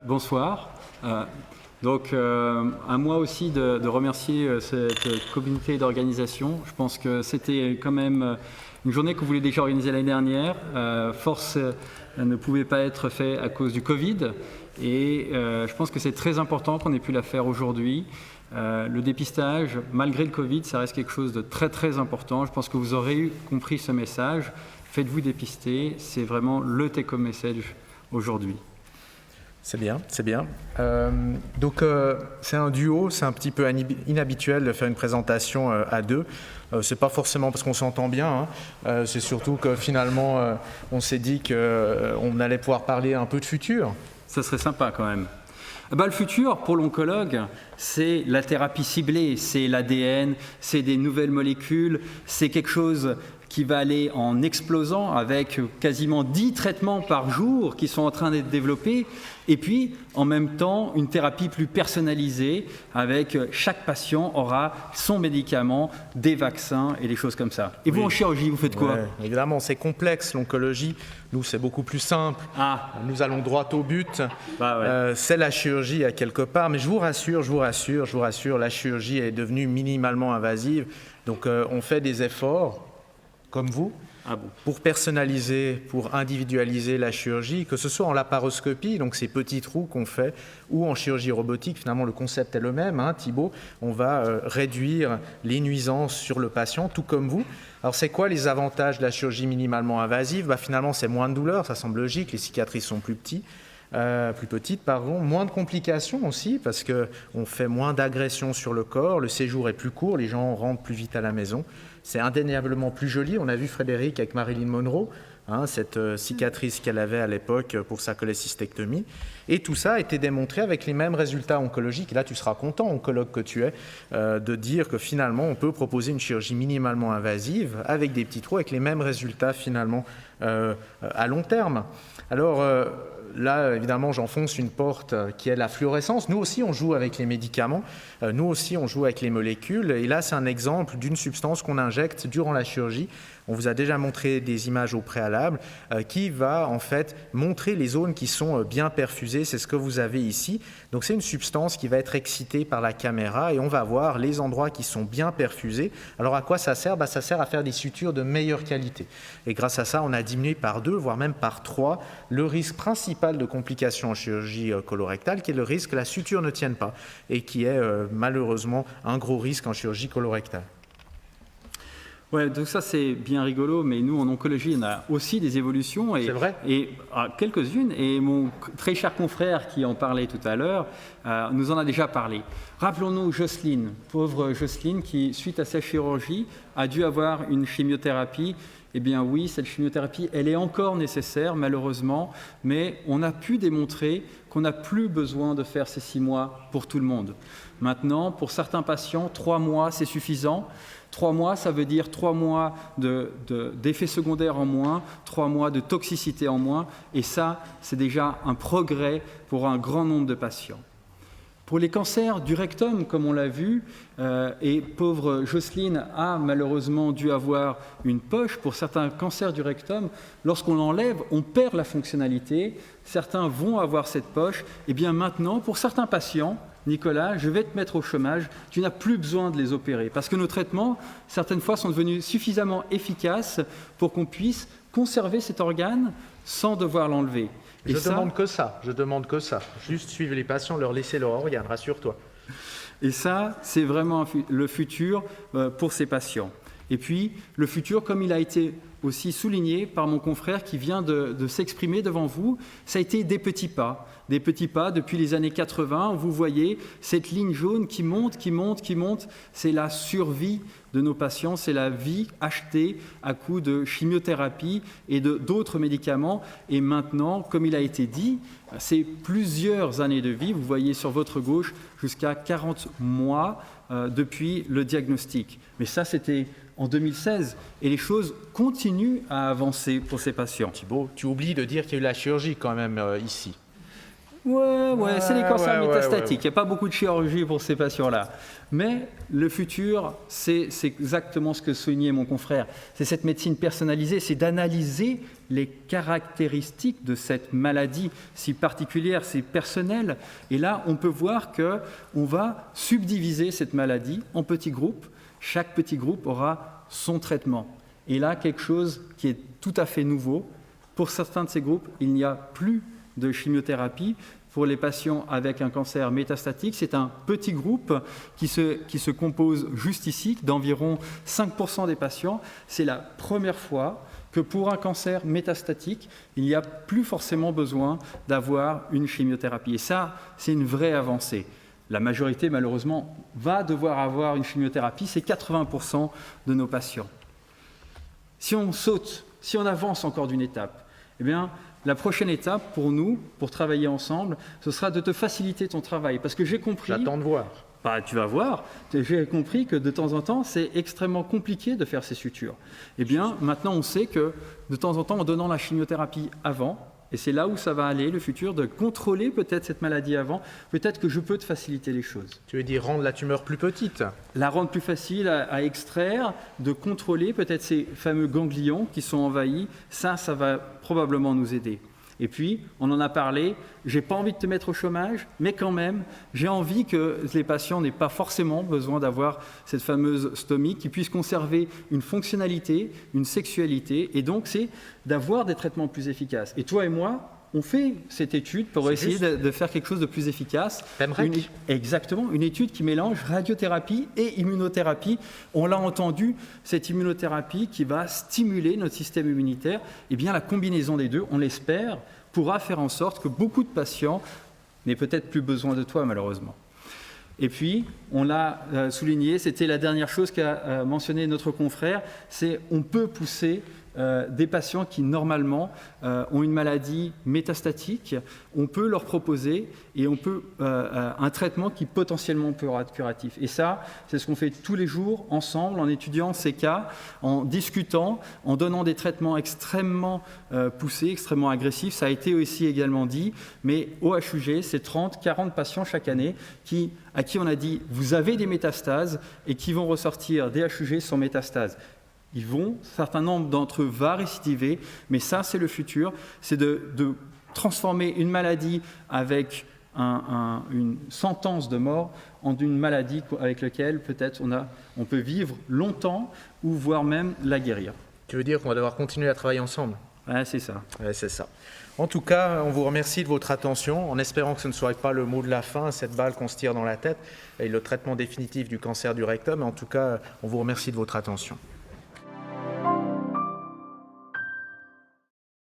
Bonsoir. À moi aussi de remercier cette communauté d'organisation. Je pense que c'était quand même une journée que vous voulez déjà organiser l'année dernière. Force ne pouvait pas être fait à cause du Covid. Et je pense que c'est très important qu'on ait pu la faire aujourd'hui. Le dépistage, malgré le Covid, ça reste quelque chose de très très important. Je pense que vous aurez compris ce message. Faites-vous dépister, c'est vraiment le take-home message aujourd'hui. C'est bien, c'est bien. C'est un duo, c'est un petit peu inhabituel de faire une présentation à deux. C'est pas forcément parce qu'on s'entend bien, hein. C'est surtout que finalement, on s'est dit qu'on allait pouvoir parler un peu de futur. Ça serait sympa quand même. Le futur, pour l'oncologue, c'est la thérapie ciblée, c'est l'ADN, c'est des nouvelles molécules, c'est quelque chose qui va aller en explosant avec quasiment 10 traitements par jour qui sont en train d'être développés, et puis en même temps une thérapie plus personnalisée avec chaque patient aura son médicament, des vaccins et des choses comme ça. Et oui. Vous en chirurgie, vous faites quoi? Évidemment, c'est complexe l'oncologie, nous c'est beaucoup plus simple, nous allons droit au but, c'est la chirurgie à quelque part, mais je vous rassure, la chirurgie est devenue minimalement invasive, donc on fait des efforts comme vous, pour personnaliser, pour individualiser la chirurgie, que ce soit en laparoscopie, donc ces petits trous qu'on fait, ou en chirurgie robotique. Finalement, le concept est le même, hein, Thibaut. On va réduire les nuisances sur le patient, tout comme vous. Alors, c'est quoi les avantages de la chirurgie minimalement invasive? Finalement, c'est moins de douleur, ça semble logique, les cicatrices sont plus petites, moins de complications aussi, parce qu'on fait moins d'agressions sur le corps, le séjour est plus court, les gens rentrent plus vite à la maison. C'est indéniablement plus joli. On a vu Frédéric avec Marilyn Monroe, cette cicatrice qu'elle avait à l'époque pour sa cholécystectomie. Et tout ça a été démontré avec les mêmes résultats oncologiques. Et là, tu seras content, oncologue que tu es, de dire que finalement, on peut proposer une chirurgie minimalement invasive avec des petits trous, avec les mêmes résultats finalement à long terme. Alors, là, évidemment, j'enfonce une porte qui est la fluorescence. Nous aussi, on joue avec les médicaments. Nous aussi, on joue avec les molécules. Et là, c'est un exemple d'une substance qu'on injecte durant la chirurgie. On vous a déjà montré des images au préalable qui va en fait montrer les zones qui sont bien perfusées. C'est ce que vous avez ici. Donc, c'est une substance qui va être excitée par la caméra et on va voir les endroits qui sont bien perfusés. Alors, à quoi ça sert? Ça sert à faire des sutures de meilleure qualité. Et grâce à ça, on a diminué par 2, voire même par 3, le risque principal de complications en chirurgie colorectale, qui est le risque que la suture ne tienne pas et qui est malheureusement un gros risque en chirurgie colorectale. Ouais, donc ça c'est bien rigolo, mais nous en oncologie on a aussi des évolutions c'est vrai. Et quelques-unes, et mon très cher confrère qui en parlait tout à l'heure nous en a déjà parlé. Rappelons-nous Jocelyne, pauvre Jocelyne qui suite à sa chirurgie a dû avoir une chimiothérapie. Eh bien oui, cette chimiothérapie, elle est encore nécessaire malheureusement, mais on a pu démontrer qu'on n'a plus besoin de faire ces 6 mois pour tout le monde. Maintenant, pour certains patients, 3 mois c'est suffisant. 3 mois, ça veut dire 3 mois d'effets secondaires en moins, 3 mois de toxicité en moins, et ça, c'est déjà un progrès pour un grand nombre de patients. Pour les cancers du rectum, comme on l'a vu, et pauvre Jocelyne a malheureusement dû avoir une poche. Pour certains cancers du rectum, lorsqu'on l'enlève, on perd la fonctionnalité. Certains vont avoir cette poche. Et bien maintenant, pour certains patients, Nicolas, je vais te mettre au chômage, tu n'as plus besoin de les opérer. Parce que nos traitements, certaines fois, sont devenus suffisamment efficaces pour qu'on puisse conserver cet organe sans devoir l'enlever. Je demande que ça. Juste suivre les patients, leur laisser leur organe, rassure-toi. Et ça, c'est vraiment le futur pour ces patients. Et puis, le futur, comme il a été aussi souligné par mon confrère qui vient de s'exprimer devant vous, ça a été des petits pas. Des petits pas depuis les années 80. Vous voyez cette ligne jaune qui monte. C'est la survie de nos patients, c'est la vie achetée à coup de chimiothérapie et d'autres médicaments. Et maintenant, comme il a été dit, c'est plusieurs années de vie. Vous voyez sur votre gauche jusqu'à 40 mois depuis le diagnostic. Mais ça, c'était en 2016 et les choses continuent à avancer pour ces patients. Thibaut, tu oublies de dire qu'il y a eu la chirurgie quand même ici. Ouais, c'est les cancers métastatiques. Il n'y a pas beaucoup de chirurgie pour ces patients-là. Mais le futur, c'est exactement ce que soulignait mon confrère. C'est cette médecine personnalisée, c'est d'analyser les caractéristiques de cette maladie si particulière, si personnelle. Et là, on peut voir qu'on va subdiviser cette maladie en petits groupes. Chaque petit groupe aura son traitement. Et là, quelque chose qui est tout à fait nouveau. Pour certains de ces groupes, il n'y a plus de chimiothérapie. Pour les patients avec un cancer métastatique, c'est un petit groupe qui se compose juste ici, d'environ 5% des patients. C'est la première fois que pour un cancer métastatique, il n'y a plus forcément besoin d'avoir une chimiothérapie. Et ça, c'est une vraie avancée. La majorité, malheureusement, va devoir avoir une chimiothérapie. C'est 80% de nos patients. Si on saute, si on avance encore d'une étape, eh bien, la prochaine étape pour nous, pour travailler ensemble, ce sera de te faciliter ton travail. Parce que j'ai compris... J'attends de voir. Tu vas voir. J'ai compris que de temps en temps, c'est extrêmement compliqué de faire ces sutures. Eh bien, maintenant, on sait que de temps en temps, en donnant la chimiothérapie avant, et c'est là où ça va aller, le futur, de contrôler peut-être cette maladie avant, peut-être que je peux te faciliter les choses. Tu veux dire rendre la tumeur plus petite? La rendre plus facile à extraire, de contrôler peut-être ces fameux ganglions qui sont envahis. Ça va probablement nous aider. Et puis, on en a parlé, j'ai pas envie de te mettre au chômage, mais quand même, j'ai envie que les patients n'aient pas forcément besoin d'avoir cette fameuse stomie, qu'ils puissent conserver une fonctionnalité, une sexualité, et donc c'est d'avoir des traitements plus efficaces. Et toi et moi, on fait cette étude pour essayer de faire quelque chose de plus efficace. Exactement, une étude qui mélange radiothérapie et immunothérapie. On l'a entendu, cette immunothérapie qui va stimuler notre système immunitaire, eh bien la combinaison des deux, on l'espère, pourra faire en sorte que beaucoup de patients n'aient peut-être plus besoin de toi, malheureusement. Et puis, on l'a souligné, c'était la dernière chose qu'a mentionné notre confrère, c'est on peut pousser des patients qui, normalement, ont une maladie métastatique, on peut leur proposer et on peut un traitement qui potentiellement peut être curatif. Et ça, c'est ce qu'on fait tous les jours ensemble, en étudiant ces cas, en discutant, en donnant des traitements extrêmement poussés, extrêmement agressifs. Ça a été aussi également dit, mais au HUG, c'est 30-40 patients chaque année à qui on a dit « vous avez des métastases » et qui vont ressortir des HUG sans métastases. Un certain nombre d'entre eux va récidiver, mais ça, c'est le futur, c'est de transformer une maladie avec une sentence de mort en une maladie avec laquelle peut-être on peut vivre longtemps ou voire même la guérir. Tu veux dire qu'on va devoir continuer à travailler ensemble? Ouais, c'est ça. Ouais, c'est ça. En tout cas, on vous remercie de votre attention, en espérant que ce ne soit pas le mot de la fin, cette balle qu'on se tire dans la tête, et le traitement définitif du cancer du rectum. En tout cas, on vous remercie de votre attention.